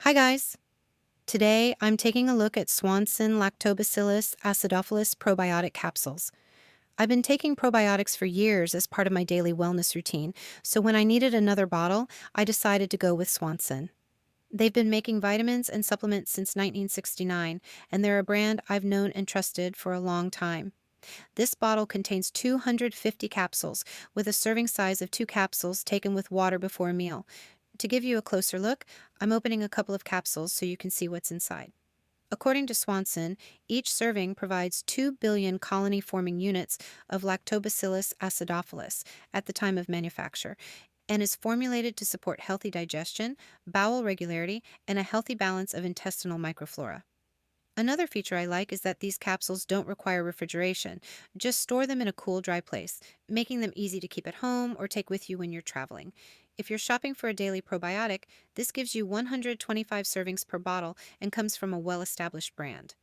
Hi guys! Today I'm taking a look at Swanson Lactobacillus Acidophilus Probiotic capsules. I've been taking probiotics for years as part of my daily wellness routine, so when I needed another bottle, I decided to go with Swanson. They've been making vitamins and supplements since 1969, and they're a brand I've known and trusted for a long time. This bottle contains 250 capsules, with a serving size of 2 capsules taken with water before a meal. To give you a closer look, I'm opening a couple of capsules so you can see what's inside. According to Swanson, each serving provides 2 billion colony-forming units of Lactobacillus acidophilus at the time of manufacture and is formulated to support healthy digestion, bowel regularity, and a healthy balance of intestinal microflora. Another feature I like is that these capsules don't require refrigeration. Just store them in a cool, dry place, making them easy to keep at home or take with you when you're traveling. If you're shopping for a daily probiotic, this gives you 125 servings per bottle and comes from a well-established brand.